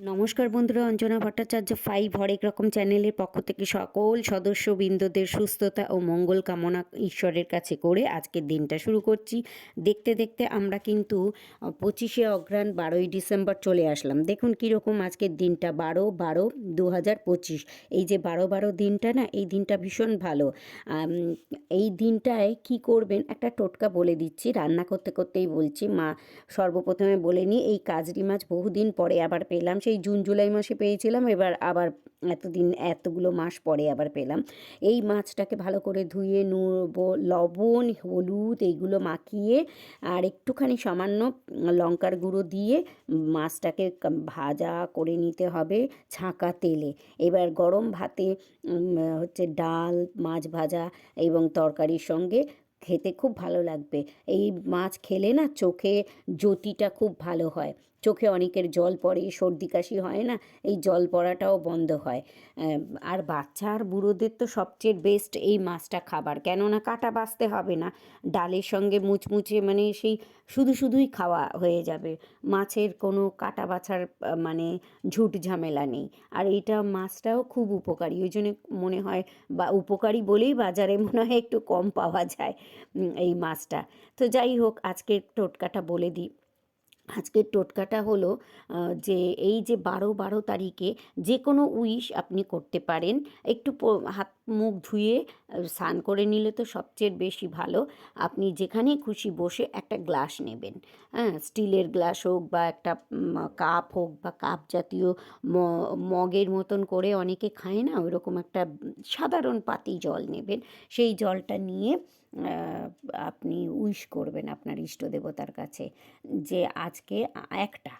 নমস্কার বন্ধুরা, অঞ্জনা ভট্টাচার্য 5 হরেক রকম চ্যানেলের পক্ষ থেকে সকল সদস্যবৃন্দদের সুস্থতা ও মঙ্গল কামনা ঈশ্বরের কাছে করে আজকের দিনটা শুরু করছি। দেখতে দেখতে আমরা কিন্তু 25শে অঘ্রাণ 12ই ডিসেম্বর চলে আসলাম। দেখুন কীরকম আজকের দিনটা, 12/12/2025। এই যে 12/12 দিনটা না, এই দিনটা ভীষণ ভালো। এই দিনটায় কি করবেন একটা টোটকা বলে দিচ্ছি, রান্না করতে করতেই বলছি। মা সর্বপ্রথমে বলে নিই, এই কাজরি মাছ বহুদিন পরে আবার পেলাম। সেই জুন জুলাই মাসে পেয়েছিলাম, এবার আবার এতগুলো মাস পরে আবার পেলাম। এই মাছটাকে ভালো করে ধুয়ে লবণ হলুদ এইগুলো মাখিয়ে আর একটুখানি সামান্য লঙ্কার গুঁড়ো দিয়ে মাছটাকে ভাজা করে নিতে হবে ছাঁকা তেলে। এবার গরম ভাতে হচ্ছে ডাল, মাছ ভাজা এবং তরকারির সঙ্গে খেতে খুব ভালো লাগবে। এই মাছ খেলে না চোখে জ্যোতিটা খুব ভালো হয়। চোখে অনেকের জল পড়ে, সর্দি কাশি হয় না, এই জল পড়াটাও বন্ধ হয়। আর বাচ্চা আর বুড়োদের তো সবচেয়ে বেস্ট এই মাছটা খাবার, কেননা কাটা বাছতে হবে না। ডালের সঙ্গে মুচমুচে মানে সেই শুধু শুধুই খাওয়া হয়ে যাবে। মাছের কোনো কাটা বাছার মানে ঝুট ঝামেলা নেই। আর এইটা মাছটাও খুব উপকারী, ওই জন্য মনে হয় বা উপকারী বলেই বাজারে মনে হয় একটু কম পাওয়া যায় এই মাছটা। তো যাই হোক, আজকের টোটকাটা বলে দিই। আজকের টোটকাটা হলো যে এই যে 12 তারিখে যে কোনো উইশ আপনি করতে পারেন। একটু হাত মুখ ধুয়ে স্নান করে নিলে তো সবচেয়ে বেশি ভালো। আপনি যেখানেই খুশি বসে একটা গ্লাস নেবেন, হ্যাঁ, স্টিলের গ্লাস হোক বা একটা কাপ হোক বা কাপ জাতীয় মগের মতন করে অনেকে খায় না, ওইরকম একটা সাধারণ পাতি জল নেবেন। সেই জলটা নিয়ে আপনি উইশ করবেন আপনার ইষ্ট দেবতার কাছে যে আজকে একটা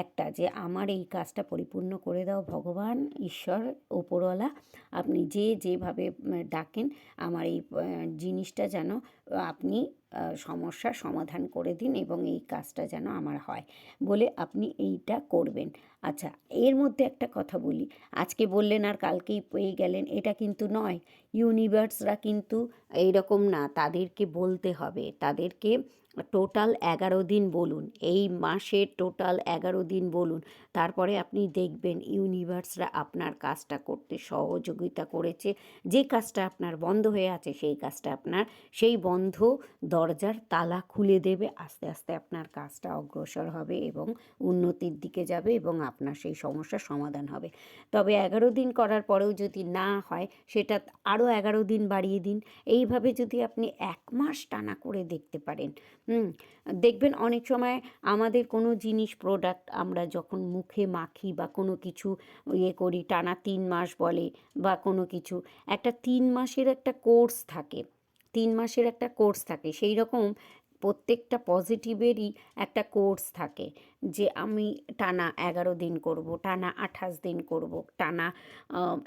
একটা যে আমার এই কাজটা পরিপূর্ণ করে দাও ভগবান, ঈশ্বর, ওপরওয়ালা, আপনি যেভাবে ডাকেন আমার এই জিনিসটা যেন আপনি সমস্যার সমাধান করে দিন এবং এই কাজটা যেন আমার হয় বলে আপনি এইটা করবেন। আচ্ছা, এর মধ্যে একটা কথা বলি, আজকে বললেন আর কালকেই পেয়ে গেলেন, এটা কিন্তু নয়। ইউনিভার্সরা কিন্তু এইরকম না, তাদেরকে বলতে হবে, তাদেরকে টোটাল 11 দিন বলুন, এই মাসের টোটাল 11 দিন বলুন, তারপরে আপনি দেখবেন ইউনিভার্সরা আপনার কাজটা করতে সহযোগিতা করেছে। যে কাজটা আপনার বন্ধ হয়ে আছে সেই কাজটা আপনার সেই বন্ধ দরজার তালা খুলে দেবে। আস্তে আস্তে আপনার কাজটা অগ্রসর হবে এবং উন্নতির দিকে যাবে এবং আপনার সেই সমস্যার সমাধান হবে। তবে 11 দিন করার পরেও যদি না হয়, সেটা আরও 11 দিন বাড়িয়ে দিন। এইভাবে যদি আপনি 1 মাস টানা করে দেখতে পারেন, দেখবেন অনেক সময় আমাদের কোনো জিনিস প্রোডাক্ট আমরা যখন মুখে মাখি বা কোনো কিছু ইয়ে করি, টানা 3 মাস বলে বা কোনো কিছু, একটা 3 মাসের একটা কোর্স থাকে, 3 মাসের একটা কোর্স থাকে। সেই রকম প্রত্যেকটা পজিটিভেরই একটা কোর্স থাকে যে আমি টানা 11 দিন করব, টানা 28 দিন করব, টানা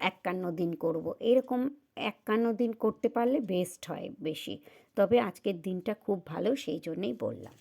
51 দিন করব, এরকম 51 দিন করতে পারলে বেস্ট হয় বেশি। তবে আজকের দিনটা খুব ভালো, সেই জন্যেই বললাম।